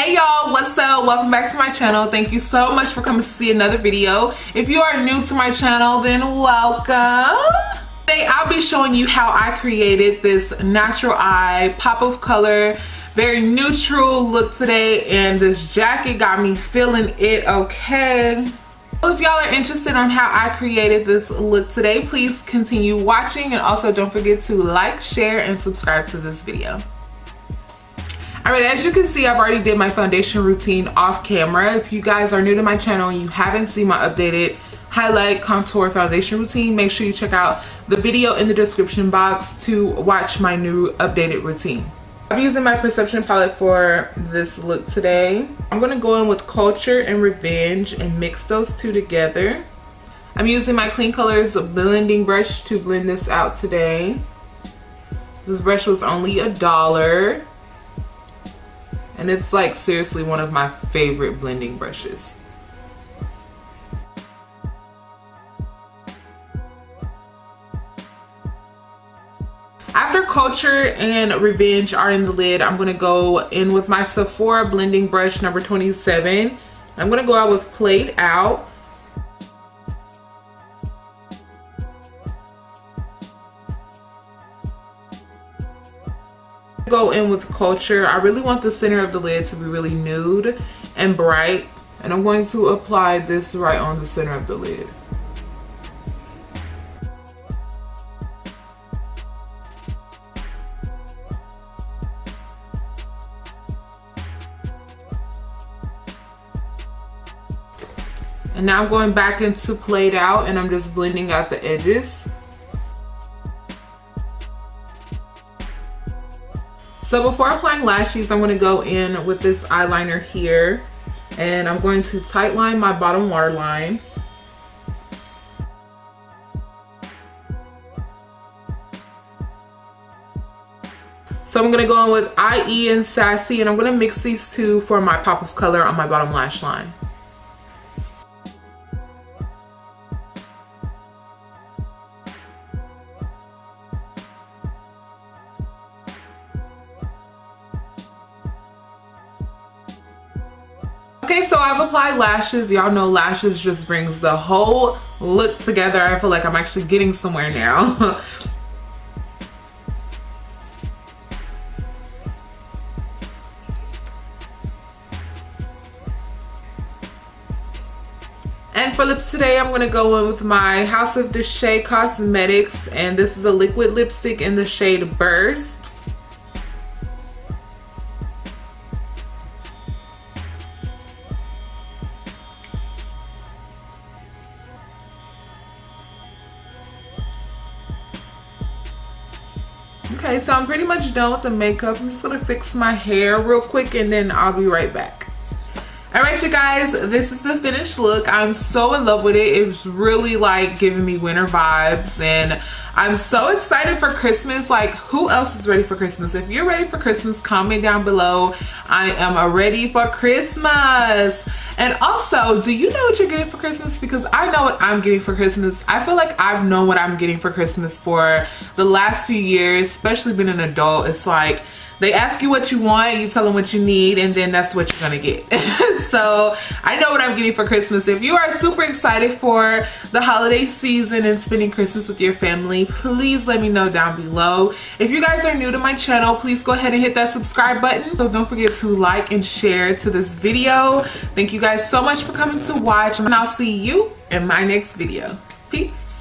Hey y'all, what's up? Welcome back to my channel. Thank you so much for coming to see another video. If you are new to my channel, then welcome. Today I'll be showing you how I created this natural eye pop of color, very neutral look today, and this jacket got me feeling it, okay? Well, if y'all are interested on how I created this look today, please continue watching, and also don't forget to like, share, and subscribe to this video. Alright, as you can see, I've already did my foundation routine off camera. If you guys are new to my channel and you haven't seen my updated highlight, contour, foundation routine, make sure you check out the video in the description box to watch my new updated routine. I'm using my Perception palette for this look today. I'm going to go in with Culture and Revenge and mix those two together. I'm using my Clean Colors blending brush to blend this out today. This brush was only $1. And it's like seriously one of my favorite blending brushes. After Culture and Revenge are in the lid, I'm going to go in with my Sephora blending brush number 27. I'm going to go out with Played Out. Go in with Culture. I really want the center of the lid to be really nude and bright, and I'm going to apply this right on the center of the lid. And now I'm going back into Played Out, and I'm just blending out the edges. So before applying lashes, I'm going to go in with this eyeliner here, and I'm going to tight line my bottom waterline. So I'm going to go in with IE and Sassy, and I'm going to mix these two for my pop of color on my bottom lash line. Okay, so I've applied lashes. Y'all know lashes just brings the whole look together. I feel like I'm actually getting somewhere now. And for lips today, I'm going to go in with my House of Deshay Cosmetics, and this is a liquid lipstick in the shade Burst. Okay, so I'm pretty much done with the makeup. I'm just gonna fix my hair real quick and then I'll be right back. Alright you guys, this is the finished look. I'm so in love with it. It's really like giving me winter vibes, and I'm so excited for Christmas. Like, who else is ready for Christmas? If you're ready for Christmas, comment down below. I am ready for Christmas. And also, do you know what you're getting for Christmas? Because I know what I'm getting for Christmas. I feel like I've known what I'm getting for Christmas for the last few years, especially being an adult. It's like they ask you what you want, you tell them what you need, and then that's what you're gonna get. So I know what I'm getting for Christmas. If you are super excited for the holiday season and spending Christmas with your family, please let me know down below. If you guys are new to my channel, please go ahead and hit that subscribe button. So don't forget to like and share to this video. Thank you guys so much for coming to watch, and I'll see you in my next video. Peace.